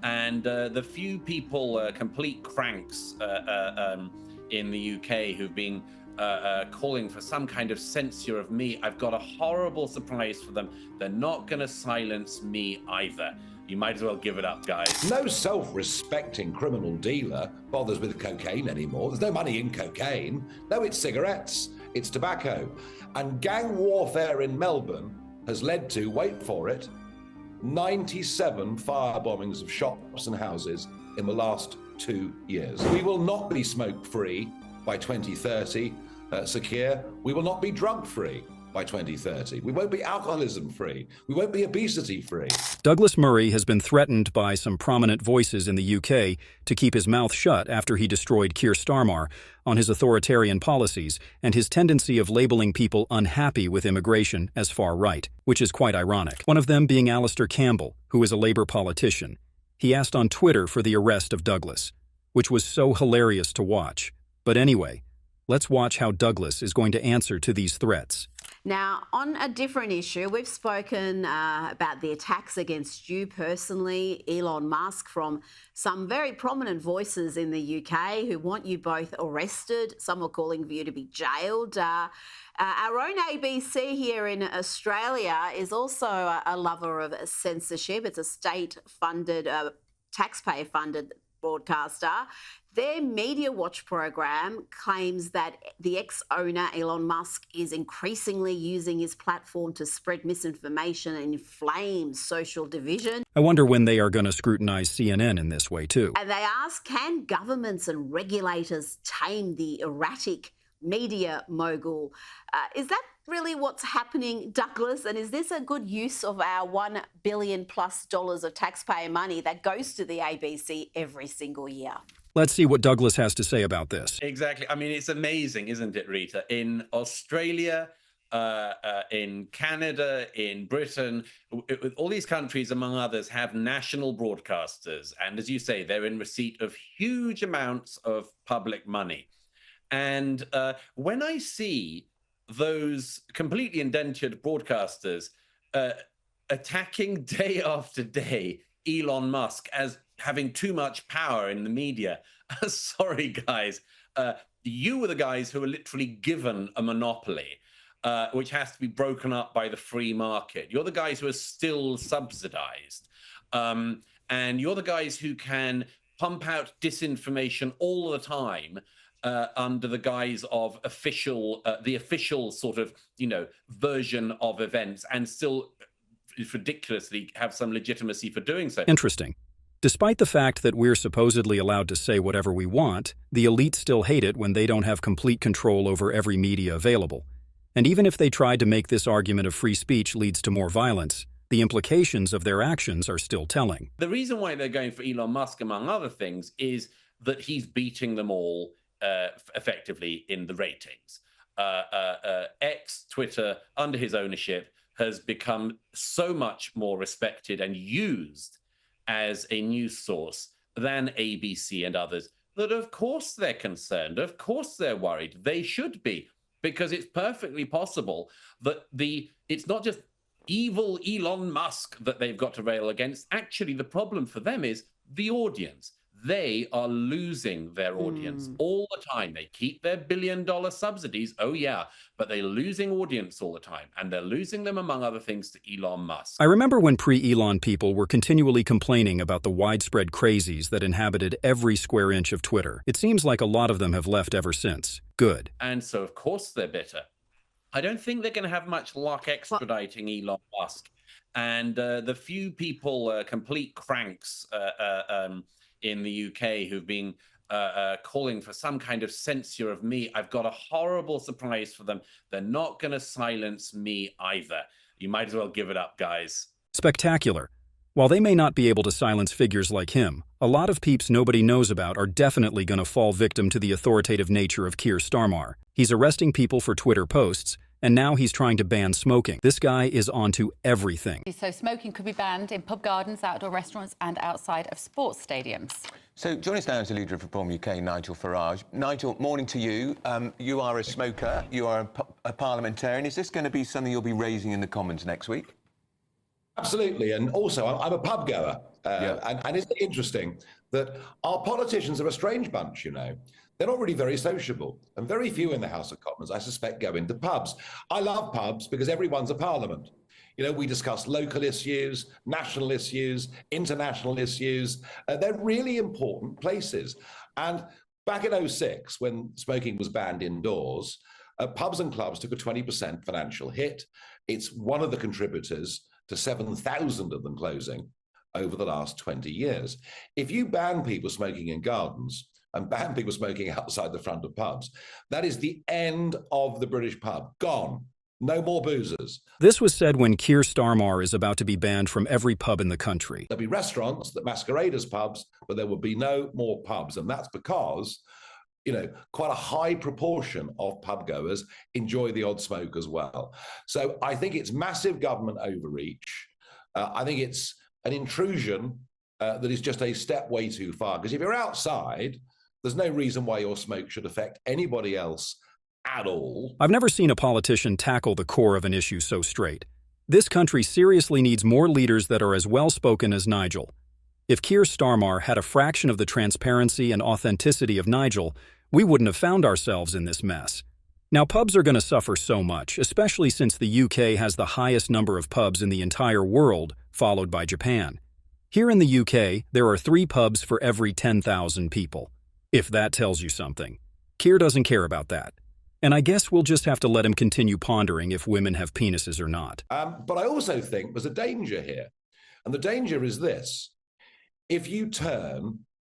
And the few people, complete cranks in the UK who've been calling for some kind of censure of me, I've got a horrible surprise for them. They're not going to silence me either. You might as well give it up, guys. No self-respecting criminal dealer bothers with cocaine anymore. There's no money in cocaine. No, it's cigarettes, it's tobacco. And gang warfare in Melbourne has led to, wait for it, 97 fire bombings of shops and houses in the last 2 years. We will not be smoke-free by 2030, Sir Keir. We will not be drug-free by 2030. We won't be alcoholism-free. We won't be obesity-free. Douglas Murray has been threatened by some prominent voices in the UK to keep his mouth shut after he destroyed Keir Starmer on his authoritarian policies and his tendency of labeling people unhappy with immigration as far-right, which is quite ironic. One of them being Alistair Campbell, who is a Labour politician. He asked on Twitter for the arrest of Douglas, which was so hilarious to watch. But anyway, let's watch how Douglas is going to answer to these threats. Now, on a different issue, we've spoken about the attacks against you personally, Elon Musk, from some very prominent voices in the UK who want you both arrested. Some are calling for you to be jailed. Our own ABC here in Australia is also a lover of censorship. It's a state-funded, taxpayer-funded broadcaster. Their Media Watch program claims that the ex-owner, Elon Musk, is increasingly using his platform to spread misinformation and inflame social division. I wonder when they are going to scrutinize CNN in this way, too. And they ask, can governments and regulators tame the erratic media mogul? Is that really what's happening, Douglas? And is this a good use of our $1 billion+ of taxpayer money that goes to the ABC every single year? Let's see what Douglas has to say about this. Exactly. I mean, it's amazing, isn't it, Rita? In Australia, in Canada, in Britain, all these countries, among others, have national broadcasters. And as you say, they're in receipt of huge amounts of public money. And when I see those completely indentured broadcasters attacking day after day Elon Musk as having too much power in the media, sorry, guys, you were the guys who were literally given a monopoly, which has to be broken up by the free market. You're the guys who are still subsidized. And you're the guys who can pump out disinformation all the time under the guise of the official sort of, version of events, and still ridiculously have some legitimacy for doing so. Interesting. Despite the fact that we're supposedly allowed to say whatever we want, the elite still hate it when they don't have complete control over every media available. And even if they tried to make this argument of free speech leads to more violence, the implications of their actions are still telling. The reason why they're going for Elon Musk, among other things, is that he's beating them all effectively in the ratings. X, Twitter, under his ownership, has become so much more respected and used as a news source than ABC and others, that of course they're concerned, of course they're worried. They should be, because it's perfectly possible that it's not just evil Elon Musk that they've got to rail against. Actually, the problem for them is the audience. They are losing their audience all the time. They keep their billion-dollar subsidies, oh yeah, but they're losing audience all the time, and they're losing them, among other things, to Elon Musk. I remember when pre-Elon people were continually complaining about the widespread crazies that inhabited every square inch of Twitter. It seems like a lot of them have left ever since. Good. And so, of course, they're bitter. I don't think they're going to have much luck extraditing Elon Musk. And the few people, complete cranks, in the UK who've been calling for some kind of censure of me, I've got a horrible surprise for them. They're not going to silence me either. You might as well give it up, guys. Spectacular. While they may not be able to silence figures like him, a lot of peeps nobody knows about are definitely going to fall victim to the authoritative nature of Keir Starmer. He's arresting people for Twitter posts, and now he's trying to ban smoking. This guy is onto everything. So smoking could be banned in pub gardens, outdoor restaurants and outside of sports stadiums. So joining us now is the leader of Reform UK, Nigel Farage. Nigel, morning to you. You are a smoker, you are a parliamentarian. Is this going to be something you'll be raising in the Commons next week? Absolutely. And also, I'm a pub goer. And isn't it interesting that our politicians are a strange bunch, you know? They're not really very sociable. And very few in the House of Commons, I suspect, go into pubs. I love pubs because everyone's a parliament. You know, we discuss local issues, national issues, international issues. They're really important places. And back in '06, when smoking was banned indoors, pubs and clubs took a 20% financial hit. It's one of the contributors to 7,000 of them closing over the last 20 years. If you ban people smoking in gardens and ban people smoking outside the front of pubs, that is the end of the British pub. Gone. No more boozers. This was said when Keir Starmer is about to be banned from every pub in the country. There'll be restaurants that masquerade as pubs, but there will be no more pubs. And that's because, you know, quite a high proportion of pub goers enjoy the odd smoke as well. So I think it's massive government overreach. I think it's an intrusion that is just a step way too far. Because if you're outside, there's no reason why your smoke should affect anybody else at all. I've never seen a politician tackle the core of an issue so straight. This country seriously needs more leaders that are as well-spoken as Nigel. If Keir Starmer had a fraction of the transparency and authenticity of Nigel, we wouldn't have found ourselves in this mess. Now, pubs are going to suffer so much, especially since the UK has the highest number of pubs in the entire world, followed by Japan. Here in the UK, there are 3 pubs for every 10,000 people. If that tells you something. Keir doesn't care about that. And I guess we'll just have to let him continue pondering if women have penises or not. But I also think there's a danger here. And the danger is this. If you turn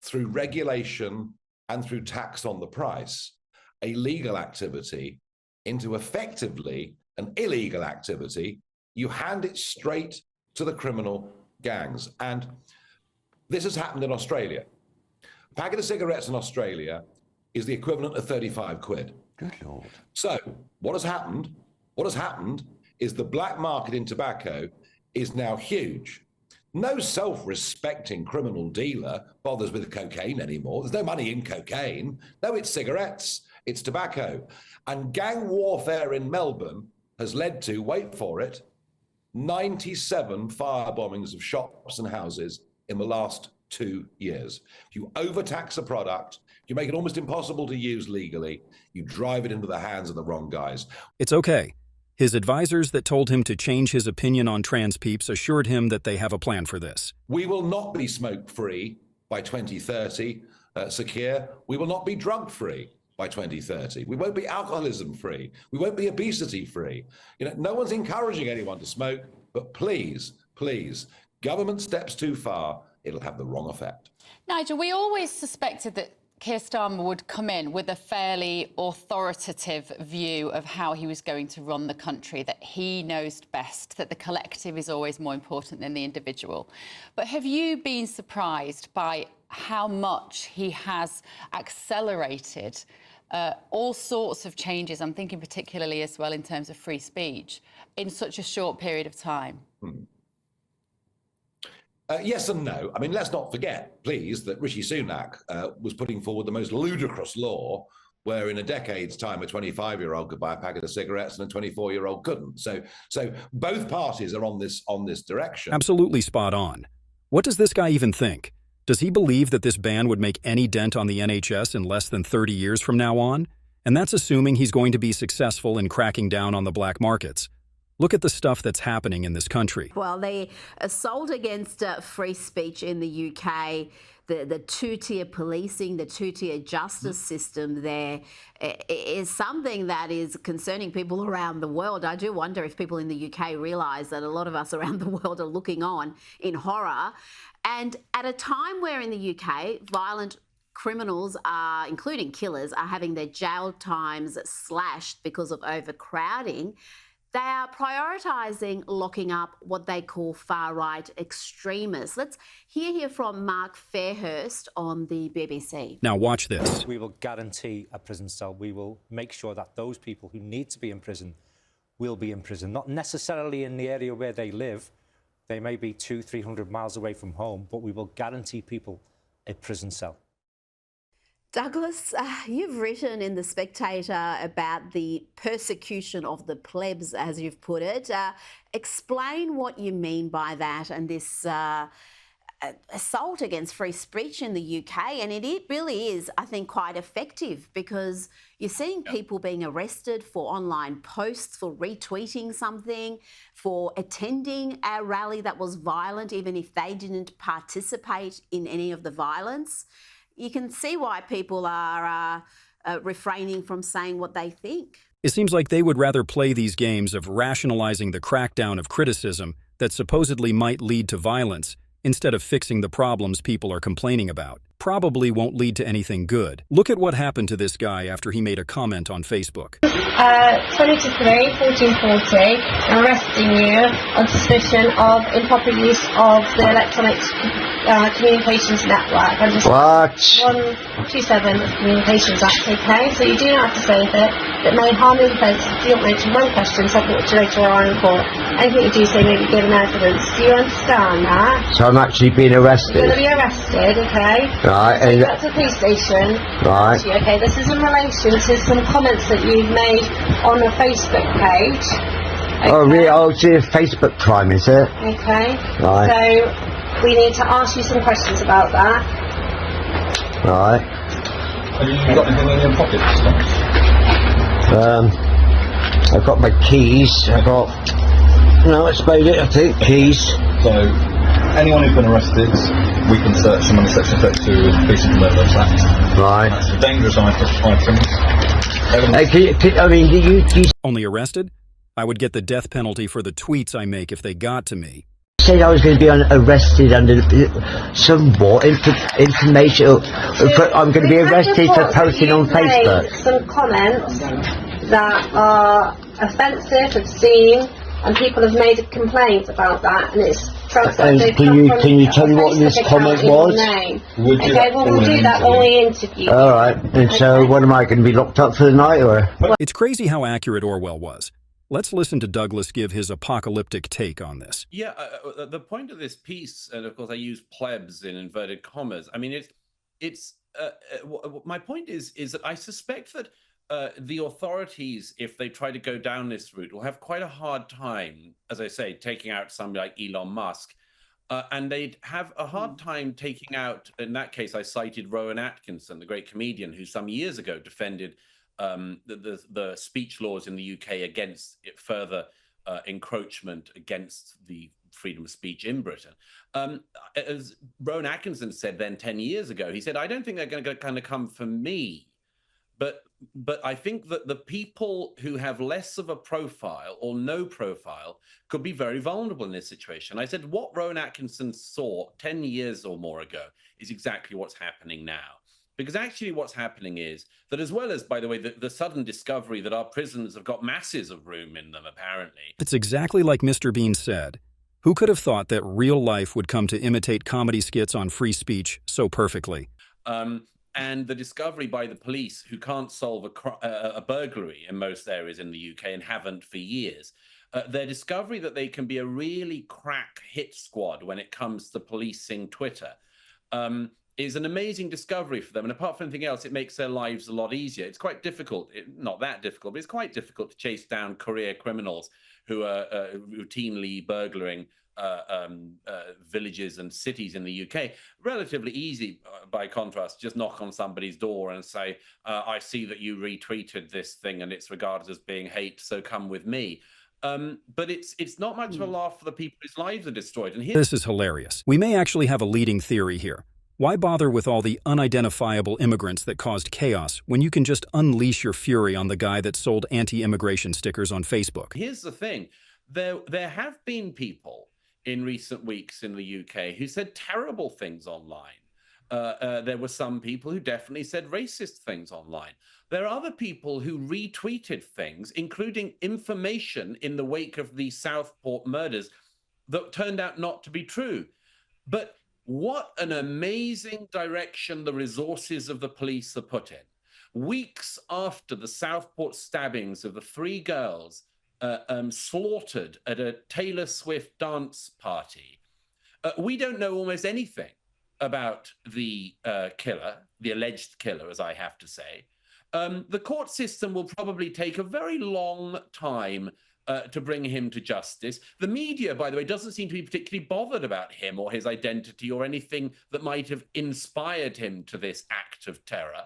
through regulation and through tax on the price, a legal activity into effectively an illegal activity, you hand it straight to the criminal gangs. And this has happened in Australia. A packet of cigarettes in Australia is the equivalent of 35 quid. Good Lord. So what has happened? What has happened is the black market in tobacco is now huge. No self-respecting criminal dealer bothers with cocaine anymore. There's no money in cocaine. No, it's cigarettes, it's tobacco. And gang warfare in Melbourne has led to, wait for it, 97 fire bombings of shops and houses in the last 2 years. If you overtax a product, you make it almost impossible to use legally, you drive it into the hands of the wrong guys. It's okay. His advisors that told him to change his opinion on trans peeps assured him that they have a plan for this. We will not be smoke-free by 2030, Sir Keir. We will not be drug-free by 2030. We won't be alcoholism-free. We won't be obesity-free. You know, no one's encouraging anyone to smoke, but please, please, government steps too far, it'll have the wrong effect. Nigel, we always suspected that Keir Starmer would come in with a fairly authoritative view of how he was going to run the country, that he knows best, that the collective is always more important than the individual. But have you been surprised by how much he has accelerated all sorts of changes? I'm thinking particularly as well in terms of free speech in such a short period of time. Yes and no. I mean, let's not forget, please, that Rishi Sunak was putting forward the most ludicrous law where in a decade's time, a 25-year-old could buy a packet of cigarettes and a 24-year-old couldn't. So both parties are on this direction. Absolutely spot on. What does this guy even think? Does he believe that this ban would make any dent on the NHS in less than 30 years from now on? And that's assuming he's going to be successful in cracking down on the black markets. Look at the stuff that's happening in this country. Well, the assault against free speech in the UK, the two-tier policing, the two-tier justice system there is something that is concerning people around the world. I do wonder if people in the UK realise that a lot of us around the world are looking on in horror. And at a time where in the UK, violent criminals are, including killers, are having their jail times slashed because of overcrowding, they are prioritising locking up what they call far-right extremists. Let's hear from Mark Fairhurst on the BBC. Now watch this. We will guarantee a prison cell. We will make sure that those people who need to be in prison will be in prison, not necessarily in the area where they live. They may be 200-300 miles away from home, but we will guarantee people a prison cell. Douglas, you've written in The Spectator about the persecution of the plebs, as you've put it. Explain what you mean by that and this assault against free speech in the UK. And it really is, I think, quite effective because you're seeing people being arrested for online posts, for retweeting something, for attending a rally that was violent, even if they didn't participate in any of the violence. You can see why people are refraining from saying what they think. It seems like they would rather play these games of rationalizing the crackdown of criticism that supposedly might lead to violence instead of fixing the problems people are complaining about. Probably won't lead to anything good. Look at what happened to this guy after he made a comment on Facebook. 20 to 3, 1440, arresting you on suspicion of improper use of the electronic communications network. What? 127 Communications Act, okay? So you do not have to say anything that may harm the defence if you don't mention one question subject to later on in court. Anything you do say may be given evidence. Do you understand that? So I'm actually being arrested? You're going to be arrested, okay? Right. So that's the police station. Right. Okay, this is in relation to some comments that you've made on a Facebook page. Okay. Oh, really? Oh, it's a Facebook crime, is it? Okay. Right. So we need to ask you some questions about that. Right. Have you got anything in your pockets? I've got my keys. No, that's about it, I think. Keys. So, anyone who's been arrested, we can search them under Section 32 of the Police and Commercial Act. Right. That's a dangerous items. You Only arrested? I would get the death penalty for the tweets I make if they got to me. said I was going to be arrested under some what information. I'm going to be arrested for posting on Facebook. Some comments that are offensive, obscene, and people have made a complaint about that, and it's. Can you tell me what this comment was? Okay, well we'll do that when we interview. All right. And so, what am I going to be locked up for the night, or? It's crazy how accurate Orwell was. Let's listen to Douglas give his apocalyptic take on this. Yeah, the point of this piece, and of course I use plebs in inverted commas. I mean, my point is that I suspect that the authorities, if they try to go down this route, will have quite a hard time, as I say, taking out somebody like Elon Musk. And they'd have a hard time taking out, in that case, I cited Rowan Atkinson, the great comedian, who some years ago defended the speech laws in the UK against further encroachment against the freedom of speech in Britain. As Rowan Atkinson said then 10 years ago, he said, I don't think they're going to kind of come for me. But I think that the people who have less of a profile or no profile could be very vulnerable in this situation. I said what Rowan Atkinson saw 10 years or more ago is exactly what's happening now. Because actually what's happening is that, as well as, by the way, the sudden discovery that our prisons have got masses of room in them, apparently. It's exactly like Mr. Bean said. Who could have thought that real life would come to imitate comedy skits on free speech so perfectly? And the discovery by the police, who can't solve a burglary in most areas in the UK and haven't for years, their discovery that they can be a really crack hit squad when it comes to policing Twitter is an amazing discovery for them. And apart from anything else, it makes their lives a lot easier. It's quite difficult, not that difficult, but it's quite difficult to chase down career criminals who are routinely burglaring villages and cities in the UK. Relatively easy, by contrast, just knock on somebody's door and say, I see that you retweeted this thing and it's regarded as being hate, so come with me. But it's not much of a laugh for the people whose lives are destroyed. And this is hilarious. We may actually have a leading theory here. Why bother with all the unidentifiable immigrants that caused chaos when you can just unleash your fury on the guy that sold anti-immigration stickers on Facebook? Here's the thing. There have been people in recent weeks in the UK who said terrible things online. There were some people who definitely said racist things online. There are other people who retweeted things, including information in the wake of the Southport murders that turned out not to be true. But what an amazing direction the resources of the police are put in. Weeks after the Southport stabbings of the 3 girls slaughtered at a Taylor Swift dance party, we don't know almost anything. about the killer, the alleged killer, as I have to say, the court system will probably take a very long time to bring him to justice. The media, by the way, doesn't seem to be particularly bothered about him or his identity or anything that might have inspired him to this act of terror.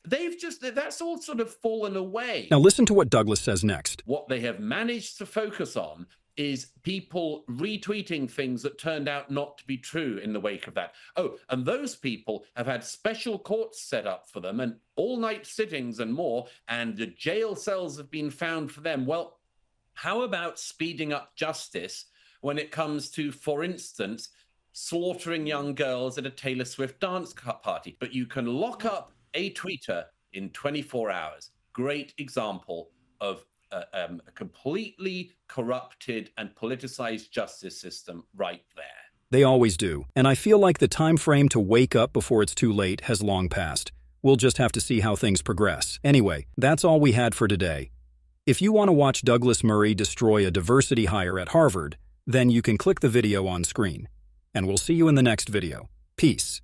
That's all sort of fallen away. Now listen to what Douglas says next. What they have managed to focus on is people retweeting things that turned out not to be true in the wake of that. Oh, and those people have had special courts set up for them and all-night sittings and more, and the jail cells have been found for them. Well, how about speeding up justice when it comes to, for instance, slaughtering young girls at a Taylor Swift dance party? But you can lock up a tweeter in 24 hours. Great example of a completely corrupted and politicized justice system right there. They always do. And I feel like the time frame to wake up before it's too late has long passed. We'll just have to see how things progress. Anyway, that's all we had for today. If you want to watch Douglas Murray destroy a diversity hire at Harvard, then you can click the video on screen. And we'll see you in the next video. Peace.